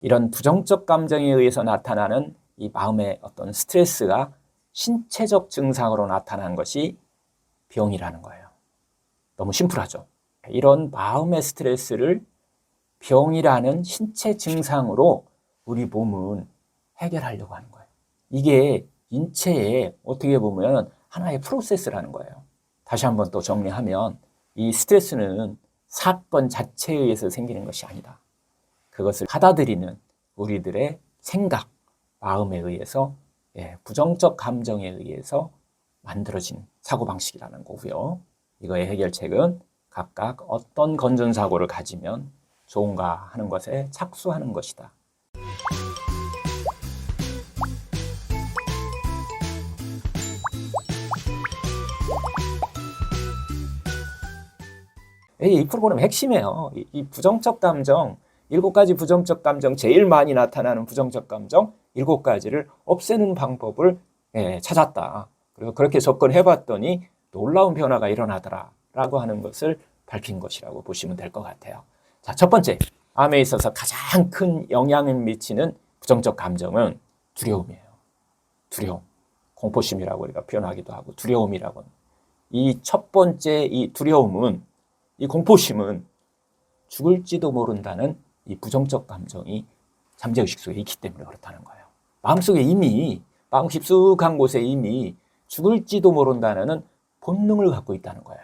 이런 부정적 감정에 의해서 나타나는 이 마음의 어떤 스트레스가 신체적 증상으로 나타나는 것이 병이라는 거예요. 너무 심플하죠. 이런 마음의 스트레스를 병이라는 신체 증상으로 우리 몸은 해결하려고 하는 거예요. 이게 인체의 어떻게 보면 하나의 프로세스라는 거예요. 다시 한번 또 정리하면 이 스트레스는 사건 자체에 의해서 생기는 것이 아니다. 그것을 받아들이는 우리들의 생각, 마음에 의해서 부정적 감정에 의해서 만들어진 사고방식이라는 거고요. 이거의 해결책은 각각 어떤 건전사고를 가지면 좋은가 하는 것에 착수하는 것이다. 이 프로그램의 핵심이에요. 이 부정적 감정, 7가지 부정적 감정, 제일 많이 나타나는 부정적 감정 7가지를 없애는 방법을 찾았다. 그리고 그렇게 접근해봤더니 놀라운 변화가 일어나더라라고 하는 것을 밝힌 것이라고 보시면 될 것 같아요. 자, 첫 번째, 암에 있어서 가장 큰 영향을 미치는 부정적 감정은 두려움이에요. 두려움, 공포심이라고 우리가 표현하기도 하고 두려움이라고. 이 첫 번째 이 두려움은, 이 공포심은 죽을지도 모른다는 이 부정적 감정이 잠재의식 속에 있기 때문에 그렇다는 거예요. 마음속에 이미, 마음 깊숙한 곳에 이미 죽을지도 모른다는 본능을 갖고 있다는 거예요.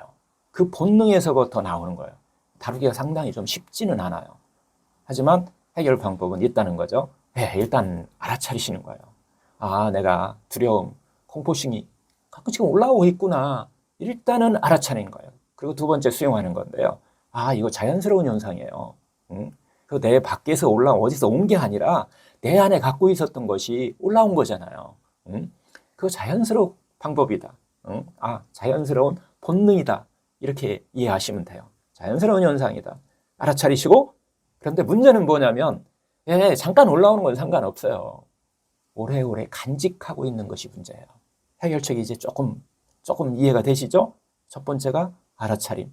그 본능에서부터 나오는 거예요. 다루기가 상당히 좀 쉽지는 않아요. 하지만 해결 방법은 있다는 거죠. 일단 알아차리시는 거예요. 아, 내가 두려움, 공포심이 가끔씩 올라오고 있구나. 일단은 알아차리는 거예요. 그리고 두 번째 수용하는 건데요. 아, 이거 자연스러운 현상이에요. 그 내 밖에서 올라온, 어디서 온 게 아니라 내 안에 갖고 있었던 것이 올라온 거잖아요. 그거 자연스러운 방법이다. 아, 자연스러운 본능이다. 이렇게 이해하시면 돼요. 자연스러운 현상이다. 알아차리시고, 그런데 문제는 뭐냐면, 잠깐 올라오는 건 상관없어요. 오래오래 간직하고 있는 것이 문제예요. 해결책이 이제 조금 이해가 되시죠? 첫 번째가 알아차림.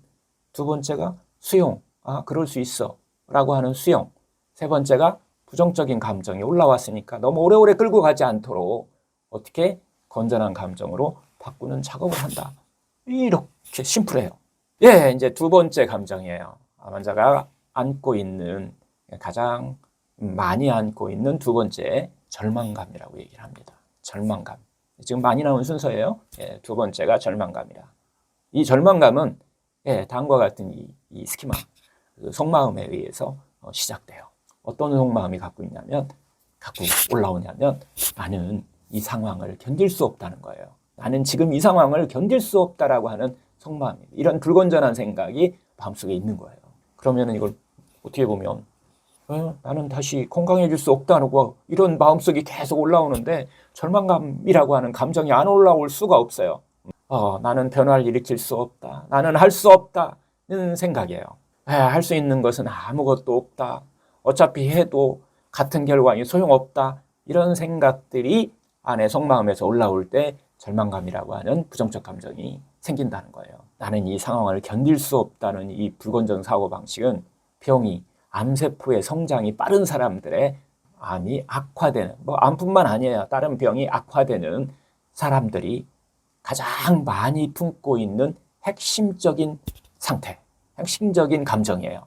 두 번째가 수용. 아, 그럴 수 있어. 라고 하는 수용. 세 번째가 부정적인 감정이 올라왔으니까 너무 오래오래 끌고 가지 않도록 어떻게 건전한 감정으로 바꾸는 작업을 한다. 이렇게 심플해요. 이제 두 번째 감정이에요. 환자가 안고 있는, 가장 많이 안고 있는 두 번째 절망감이라고 얘기를 합니다. 절망감. 지금 많이 나온 순서예요. 두 번째가 절망감이라. 이 절망감은 다음과 같은 이 스키마, 그 속마음에 의해서 시작돼요. 어떤 속마음이 갖고 올라오냐면 나는 이 상황을 견딜 수 없다는 거예요. 나는 지금 이 상황을 견딜 수 없다라고 하는 속마음입니다. 이런 불건전한 생각이 마음속에 있는 거예요. 그러면 이걸 어떻게 보면 나는 다시 건강해질 수 없다고 이런 마음속이 계속 올라오는데 절망감이라고 하는 감정이 안 올라올 수가 없어요. 나는 변화를 일으킬 수 없다. 나는 할 수 없다는 생각이에요. 할 수 있는 것은 아무것도 없다. 어차피 해도 같은 결과니 소용없다. 이런 생각들이 안에 속마음에서 올라올 때 절망감이라고 하는 부정적 감정이 생긴다는 거예요. 나는 이 상황을 견딜 수 없다는 이 불건전 사고방식은 병이, 암세포의 성장이 빠른 사람들의 암이 악화되는, 암뿐만 아니에요. 다른 병이 악화되는 사람들이 가장 많이 품고 있는 핵심적인 상태, 핵심적인 감정이에요.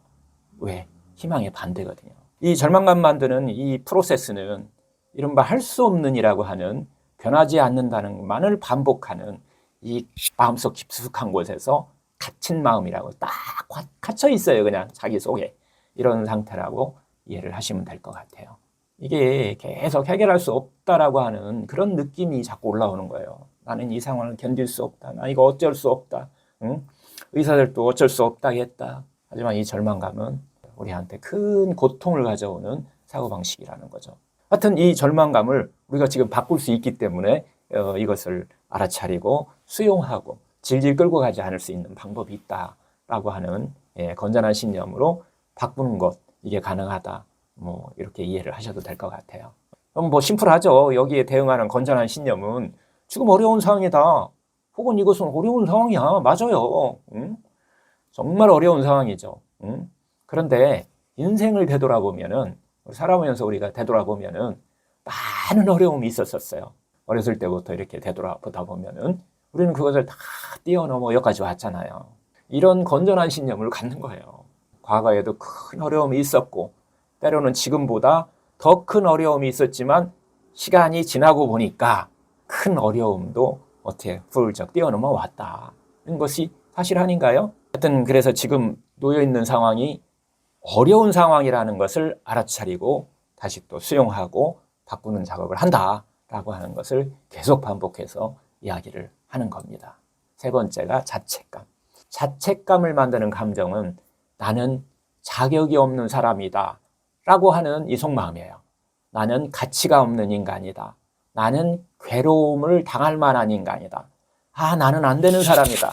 왜? 희망의 반대거든요. 이 절망감 만드는 이 프로세스는 이른바 할 수 없는 이라고 하는, 변하지 않는다는 것만을 반복하는 이 마음속 깊숙한 곳에서 갇힌 마음이라고 딱 갇혀 있어요. 그냥 자기 속에. 이런 상태라고 이해를 하시면 될 것 같아요. 이게 계속 해결할 수 없다라고 하는 그런 느낌이 자꾸 올라오는 거예요. 나는 이 상황을 견딜 수 없다. 나 이거 어쩔 수 없다. 의사들도 어쩔 수 없다겠다. 하지만 이 절망감은 우리한테 큰 고통을 가져오는 사고방식이라는 거죠. 하여튼 이 절망감을 우리가 지금 바꿀 수 있기 때문에 이것을 알아차리고 수용하고 질질 끌고 가지 않을 수 있는 방법이 있다라고 하는 건전한 신념으로 바꾸는 것, 이게 가능하다. 이렇게 이해를 하셔도 될 것 같아요. 그럼 심플하죠. 여기에 대응하는 건전한 신념은 지금 어려운 상황이다. 혹은 이것은 어려운 상황이야. 맞아요. 정말 어려운 상황이죠. 그런데 인생을 되돌아보면은 살아오면서 우리가 되돌아보면은 많은 어려움이 있었었어요. 어렸을 때부터 이렇게 되돌아보다 보면은 우리는 그것을 다 뛰어넘어 여기까지 왔잖아요. 이런 건전한 신념을 갖는 거예요. 과거에도 큰 어려움이 있었고 때로는 지금보다 더 큰 어려움이 있었지만 시간이 지나고 보니까 큰 어려움도 어떻게 훌쩍 뛰어넘어 왔다는 것이 사실 아닌가요? 하여튼 그래서 지금 놓여 있는 상황이 어려운 상황이라는 것을 알아차리고 다시 또 수용하고 바꾸는 작업을 한다라고 하는 것을 계속 반복해서 이야기를 하는 겁니다. 세 번째가 자책감. 자책감을 만드는 감정은 나는 자격이 없는 사람이다 라고 하는 이 속마음이에요. 나는 가치가 없는 인간이다. 나는 괴로움을 당할 만한 인간이다. 나는 안 되는 사람이다.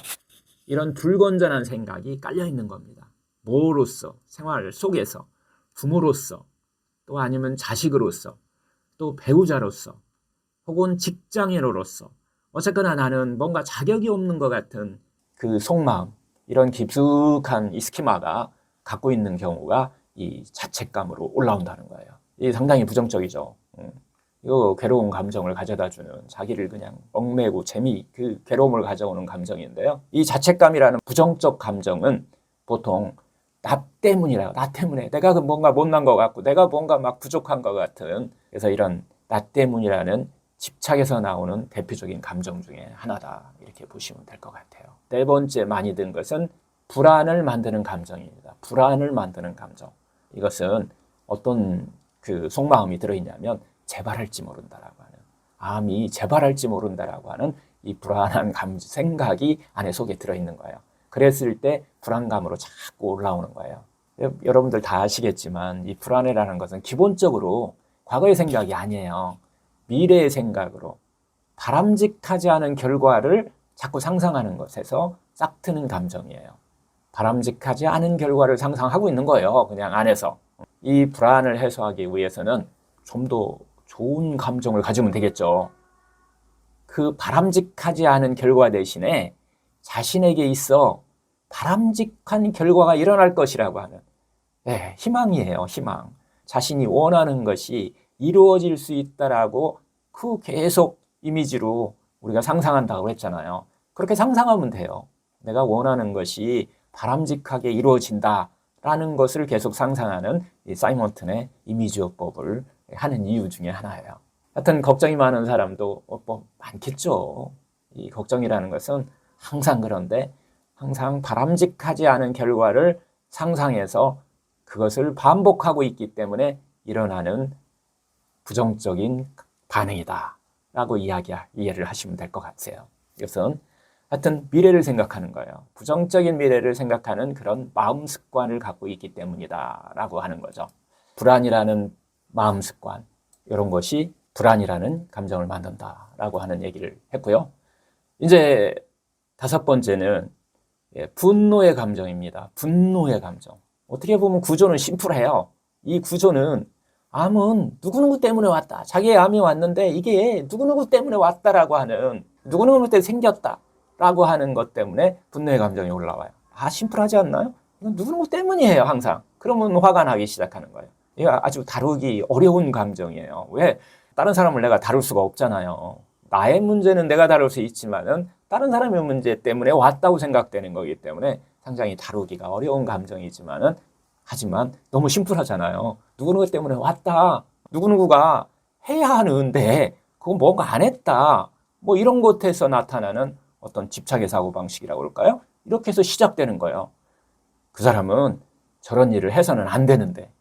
이런 불건전한 생각이 깔려 있는 겁니다. 모로서, 생활 속에서, 부모로서, 또 아니면 자식으로서, 또 배우자로서, 혹은 직장인으로서, 어쨌거나 나는 뭔가 자격이 없는 것 같은 그 속마음, 이런 깊숙한 이 스키마가 갖고 있는 경우가 이 자책감으로 올라온다는 거예요. 이게 상당히 부정적이죠. 이거 괴로운 감정을 가져다주는, 자기를 그냥 얽매고 그 괴로움을 가져오는 감정인데요. 이 자책감이라는 부정적 감정은 보통 나 때문이라고, 나 때문에 내가 뭔가 못난 것 같고 내가 뭔가 막 부족한 것 같은, 그래서 이런 나 때문이라는 집착에서 나오는 대표적인 감정 중에 하나다, 이렇게 보시면 될 것 같아요. 네 번째 많이 든 것은 불안을 만드는 감정입니다. 불안을 만드는 감정. 이것은 어떤 그 속마음이 들어있냐면 재발할지 모른다라고 하는, 암이 재발할지 모른다라고 하는 이 불안한 생각이 안에 속에 들어있는 거예요. 그랬을 때 불안감으로 자꾸 올라오는 거예요. 여러분들 다 아시겠지만 이 불안이라는 것은 기본적으로 과거의 생각이 아니에요. 미래의 생각으로 바람직하지 않은 결과를 자꾸 상상하는 것에서 싹트는 감정이에요. 바람직하지 않은 결과를 상상하고 있는 거예요. 그냥 안에서. 이 불안을 해소하기 위해서는 좀 더 좋은 감정을 가지면 되겠죠. 그 바람직하지 않은 결과 대신에 자신에게 있어 바람직한 결과가 일어날 것이라고 하는, 희망이에요. 희망. 자신이 원하는 것이 이루어질 수 있다라고 그 계속 이미지로 우리가 상상한다고 했잖아요. 그렇게 상상하면 돼요. 내가 원하는 것이 바람직하게 이루어진다라는 것을 계속 상상하는 이 사이먼튼의 이미지요법을 하는 이유 중에 하나예요. 하여튼 걱정이 많은 사람도 많겠죠. 이 걱정이라는 것은 항상 그런데 항상 바람직하지 않은 결과를 상상해서 그것을 반복하고 있기 때문에 일어나는 부정적인 반응이다 라고 이해를 하시면 될 것 같아요. 이것은 하여튼 미래를 생각하는 거예요. 부정적인 미래를 생각하는 그런 마음 습관을 갖고 있기 때문이다 라고 하는 거죠. 불안이라는 마음 습관, 이런 것이 불안이라는 감정을 만든다라고 하는 얘기를 했고요. 이제 다섯 번째는 분노의 감정입니다. 분노의 감정. 어떻게 보면 구조는 심플해요. 이 구조는 암은 누구누구 때문에 왔다. 자기의 암이 왔는데 이게 누구누구 때문에 왔다라고 하는, 누구누구 때문에 생겼다라고 하는 것 때문에 분노의 감정이 올라와요. 심플하지 않나요? 이건 누구누구 때문이에요, 항상. 그러면 화가 나기 시작하는 거예요. 이거 아주 다루기 어려운 감정이에요. 왜? 다른 사람을 내가 다룰 수가 없잖아요. 나의 문제는 내가 다룰 수 있지만은 다른 사람의 문제 때문에 왔다고 생각되는 거기 때문에 상당히 다루기가 어려운 감정이지만은, 하지만 너무 심플하잖아요. 누구누구 때문에 왔다. 누구누구가 해야 하는데 그건 뭔가 안 했다. 뭐 이런 것에서 나타나는 어떤 집착의 사고방식이라고 그럴까요? 이렇게 해서 시작되는 거예요. 그 사람은 저런 일을 해서는 안 되는데,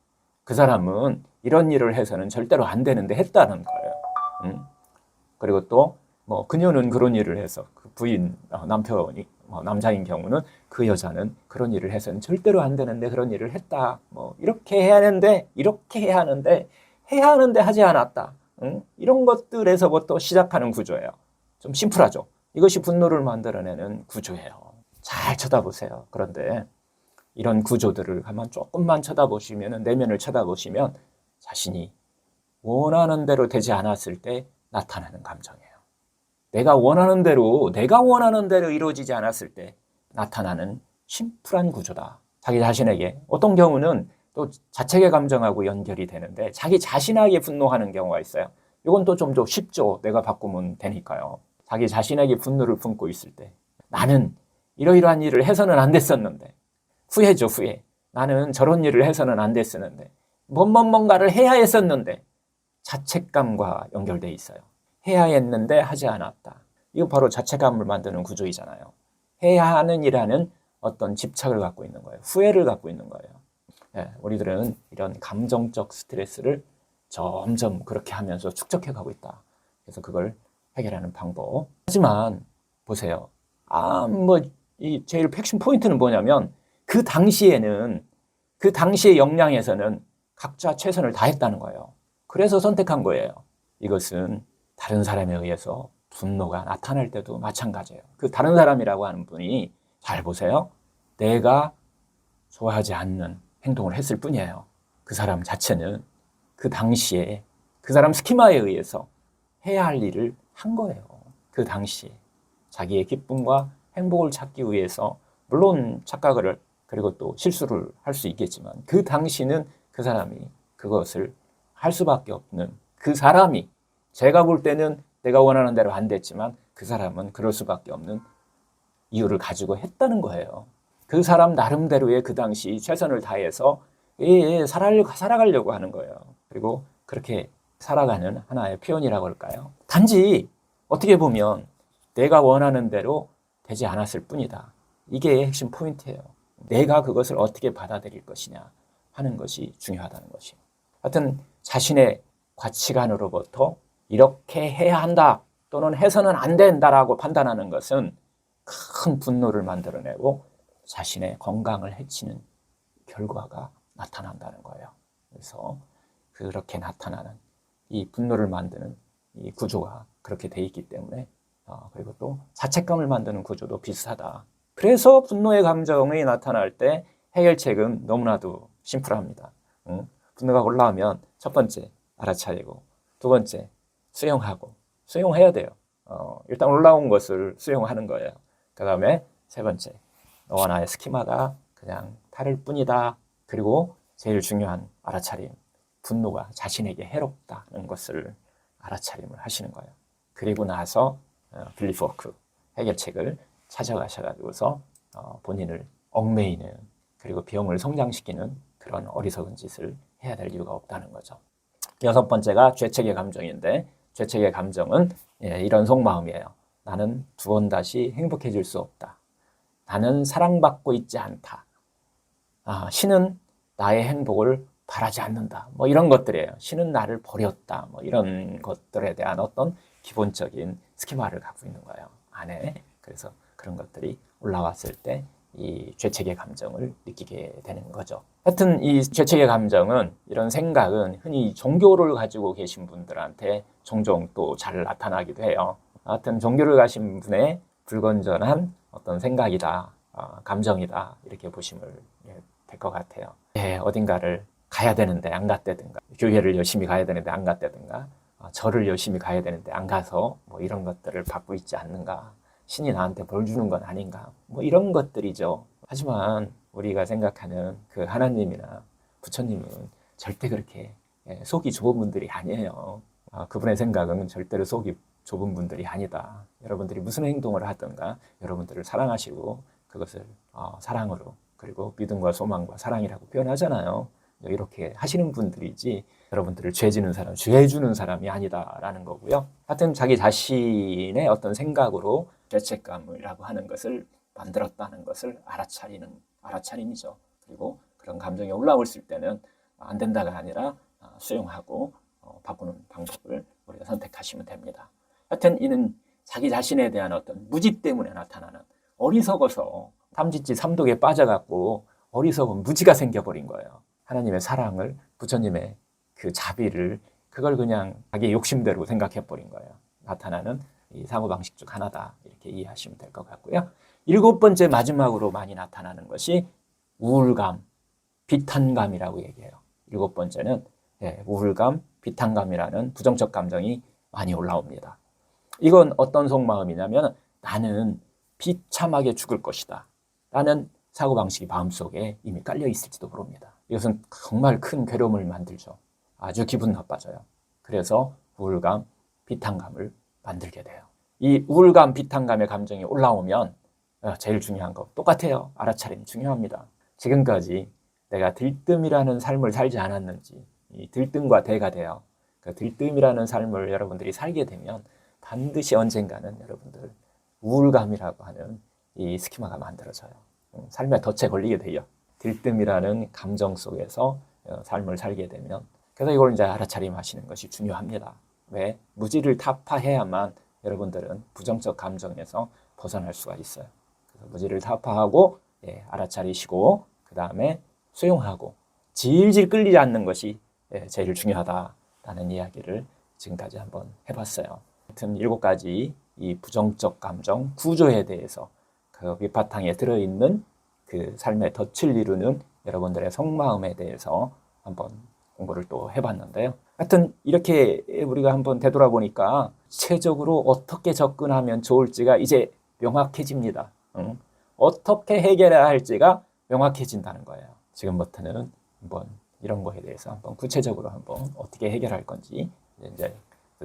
그 사람은 이런 일을 해서는 절대로 안 되는데 했다는 거예요. 그리고 또 그녀는 그런 일을 해서, 그 부인, 남편이 남자인 경우는 그 여자는 그런 일을 해서는 절대로 안 되는데 그런 일을 했다. 이렇게 해야 하는데 해야 하는데 하지 않았다. 이런 것들에서부터 시작하는 구조예요. 좀 심플하죠. 이것이 분노를 만들어내는 구조예요. 잘 쳐다보세요. 그런데 이런 구조들을 가만 조금만 쳐다보시면, 내면을 쳐다보시면 자신이 원하는 대로 되지 않았을 때 나타나는 감정이에요. 내가 원하는 대로 이루어지지 않았을 때 나타나는 심플한 구조다. 자기 자신에게 어떤 경우는 또 자책의 감정하고 연결이 되는데 자기 자신에게 분노하는 경우가 있어요. 이건 또 좀 더 쉽죠. 내가 바꾸면 되니까요. 자기 자신에게 분노를 품고 있을 때 나는 이러이러한 일을 해서는 안 됐었는데 후회죠, 후회. 나는 저런 일을 해서는 안 됐었는데 뭔가를 해야 했었는데 자책감과 연결돼 있어요. 해야 했는데 하지 않았다. 이거 바로 자책감을 만드는 구조이잖아요. 해야 하는 일하는 어떤 집착을 갖고 있는 거예요. 후회를 갖고 있는 거예요. 네, 우리들은 이런 감정적 스트레스를 점점 그렇게 하면서 축적해 가고 있다. 그래서 그걸 해결하는 방법. 하지만 보세요. 이 제일 핵심 포인트는 뭐냐면 그 당시에는 그 당시의 역량에서는 각자 최선을 다했다는 거예요. 그래서 선택한 거예요. 이것은 다른 사람에 의해서 분노가 나타날 때도 마찬가지예요. 그 다른 사람이라고 하는 분이 잘 보세요. 내가 좋아하지 않는 행동을 했을 뿐이에요. 그 사람 자체는 그 당시에 그 사람 스키마에 의해서 해야 할 일을 한 거예요. 그 당시에 자기의 기쁨과 행복을 찾기 위해서 물론 착각을 그리고 또 실수를 할 수 있겠지만 그 당시는 그 사람이 그것을 할 수밖에 없는 그 사람이 제가 볼 때는 내가 원하는 대로 안 됐지만 그 사람은 그럴 수밖에 없는 이유를 가지고 했다는 거예요. 그 사람 나름대로의 그 당시 최선을 다해서 살아가려고 하는 거예요. 그리고 그렇게 살아가는 하나의 표현이라고 할까요? 단지 어떻게 보면 내가 원하는 대로 되지 않았을 뿐이다. 이게 핵심 포인트예요. 내가 그것을 어떻게 받아들일 것이냐 하는 것이 중요하다는 것이에요. 하여튼 자신의 가치관으로부터 이렇게 해야 한다 또는 해서는 안 된다라고 판단하는 것은 큰 분노를 만들어내고 자신의 건강을 해치는 결과가 나타난다는 거예요. 그래서 그렇게 나타나는 이 분노를 만드는 이 구조가 그렇게 돼 있기 때문에 그리고 또 자책감을 만드는 구조도 비슷하다. 그래서 분노의 감정이 나타날 때 해결책은 너무나도 심플합니다. 분노가 올라오면 첫 번째 알아차리고 두 번째 수용하고 수용해야 돼요. 일단 올라온 것을 수용하는 거예요. 그 다음에 세 번째 너와 나의 스키마가 그냥 다를 뿐이다. 그리고 제일 중요한 알아차림 분노가 자신에게 해롭다는 것을 알아차림을 하시는 거예요. 그리고 나서 빌리프워크 해결책을 찾아가셔가지고서 본인을 얽매이는 그리고 병을 성장시키는 그런 어리석은 짓을 해야 될 이유가 없다는 거죠. 여섯 번째가 죄책의 감정인데 죄책의 감정은 이런 속마음이에요. 나는 두 번 다시 행복해질 수 없다. 나는 사랑받고 있지 않다. 신은 나의 행복을 바라지 않는다. 뭐 이런 것들이에요. 신은 나를 버렸다. 뭐 이런 것들에 대한 어떤 기본적인 스키마를 갖고 있는 거예요. 안에. 그래서 그런 것들이 올라왔을 때 이 죄책의 감정을 느끼게 되는 거죠. 하여튼 이 죄책의 감정은 이런 생각은 흔히 종교를 가지고 계신 분들한테 종종 또 잘 나타나기도 해요. 하여튼 종교를 가신 분의 불건전한 어떤 생각이다, 감정이다 이렇게 보시면 될 것 같아요. 어딘가를 가야 되는데 안 갔다든가 교회를 열심히 가야 되는데 안 갔다든가 절을 열심히 가야 되는데 안 가서 뭐 이런 것들을 받고 있지 않는가 신이 나한테 벌 주는 건 아닌가 뭐 이런 것들이죠. 하지만 우리가 생각하는 그 하나님이나 부처님은 절대 그렇게 속이 좁은 분들이 아니에요. 그분의 생각은 절대로 속이 좁은 분들이 아니다. 여러분들이 무슨 행동을 하든가 여러분들을 사랑하시고 그것을 사랑으로 그리고 믿음과 소망과 사랑이라고 표현하잖아요. 이렇게 하시는 분들이지 여러분들을 죄 주는 사람이 아니다라는 거고요. 하여튼 자기 자신의 어떤 생각으로 죄책감이라고 하는 것을 만들었다는 것을 알아차림이죠. 그리고 그런 감정이 올라올 때는 안 된다가 아니라 수용하고 바꾸는 방법을 우리가 선택하시면 됩니다. 하여튼 이는 자기 자신에 대한 어떤 무지 때문에 나타나는 어리석어서 탐진치 삼독에 빠져갖고 어리석은 무지가 생겨버린 거예요. 하나님의 사랑을 부처님의 그 자비를 그걸 그냥 자기의 욕심대로 생각해버린 거예요. 나타나는 이 사고방식 중 하나다 이렇게 이해하시면 될 것 같고요. 일곱 번째 마지막으로 많이 나타나는 것이 우울감, 비탄감이라고 얘기해요. 일곱 번째는 우울감, 비탄감이라는 부정적 감정이 많이 올라옵니다. 이건 어떤 속마음이냐면 나는 비참하게 죽을 것이다 라는 사고방식이 마음속에 이미 깔려 있을지도 모릅니다. 이것은 정말 큰 괴로움을 만들죠. 아주 기분 나빠져요. 그래서 우울감, 비탄감을 만들게 돼요. 이 우울감, 비탄감의 감정이 올라오면 제일 중요한 거 똑같아요. 알아차림 중요합니다. 지금까지 내가 들뜸이라는 삶을 살지 않았는지 이 들뜸과 대가 돼요. 그 들뜸이라는 삶을 여러분들이 살게 되면 반드시 언젠가는 여러분들 우울감이라고 하는 이 스키마가 만들어져요. 삶의 덫에 걸리게 돼요. 들뜸이라는 감정 속에서 삶을 살게 되면 그래서 이걸 이제 알아차림하시는 것이 중요합니다. 왜? 무지를 타파해야만 여러분들은 부정적 감정에서 벗어날 수가 있어요. 그래서 무지를 타파하고 알아차리시고 그 다음에 수용하고 질질 끌리지 않는 것이 제일 중요하다라는 이야기를 지금까지 한번 해봤어요. 하여튼 7가지 이 부정적 감정 구조에 대해서 그 밑바탕에 들어있는 그 삶의 덫을 이루는 여러분들의 속마음에 대해서 한번 공부를 또 해봤는데요. 하여튼 이렇게 우리가 한번 되돌아보니까 구체적으로 어떻게 접근하면 좋을지가 이제 명확해집니다. 어떻게 해결해야 할지가 명확해진다는 거예요. 지금부터는 한번 이런 거에 대해서 한번 구체적으로 한번 어떻게 해결할 건지 이제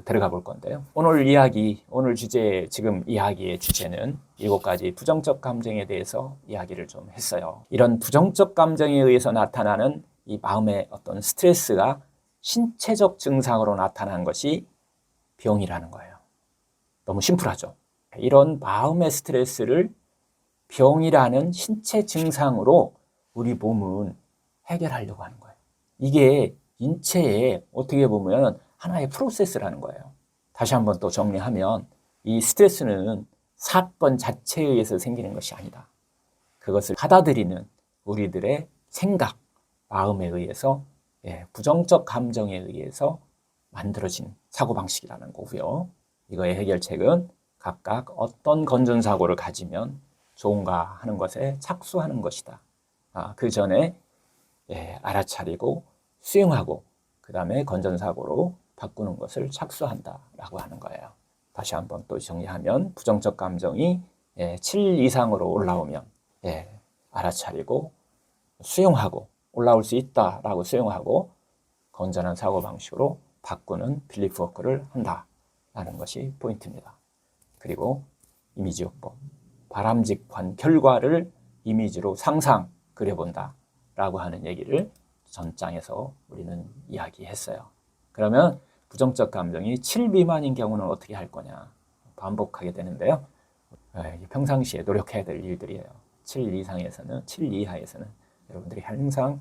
들어가 볼 건데요. 오늘 주제, 지금 이야기의 주제는 7가지 부정적 감정에 대해서 이야기를 좀 했어요. 이런 부정적 감정에 의해서 나타나는 이 마음의 어떤 스트레스가 신체적 증상으로 나타난 것이 병이라는 거예요. 너무 심플하죠. 이런 마음의 스트레스를 병이라는 신체 증상으로 우리 몸은 해결하려고 하는 거예요. 이게 인체의 어떻게 보면 하나의 프로세스라는 거예요. 다시 한번 또 정리하면 이 스트레스는 사건 자체에 의해서 생기는 것이 아니다. 그것을 받아들이는 우리들의 생각, 마음에 의해서 부정적 감정에 의해서 만들어진 사고방식이라는 거고요. 이거의 해결책은 각각 어떤 건전사고를 가지면 좋은가 하는 것에 착수하는 것이다. 그 전에 알아차리고 수용하고 그 다음에 건전사고로 바꾸는 것을 착수한다라고 하는 거예요. 다시 한번 또 정리하면 부정적 감정이 7 이상으로 올라오면 알아차리고 수용하고 올라올 수 있다라고 수용하고 건전한 사고방식으로 바꾸는 빌리프 워크를 한다라는 것이 포인트입니다. 그리고 이미지요법, 바람직한 결과를 이미지로 상상 그려본다라고 하는 얘기를 전장에서 우리는 이야기했어요. 그러면 부정적 감정이 7 미만인 경우는 어떻게 할 거냐 반복하게 되는데요. 평상시에 노력해야 될 일들이에요. 7 이상에서는 7 이하에서는 여러분들이 항상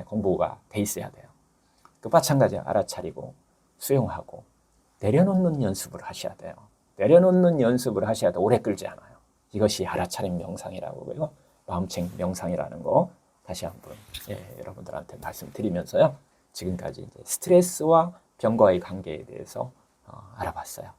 공부가 돼 있어야 돼요. 그 마찬가지로 알아차리고 수용하고 내려놓는 연습을 하셔야 돼요. 내려놓는 연습을 하셔야 돼. 오래 끌지 않아요. 이것이 알아차림 명상이라고 그래요. 마음챙 명상이라는 거 다시 한번 여러분들한테 말씀드리면서요. 지금까지 이제 스트레스와 병과의 관계에 대해서 알아봤어요.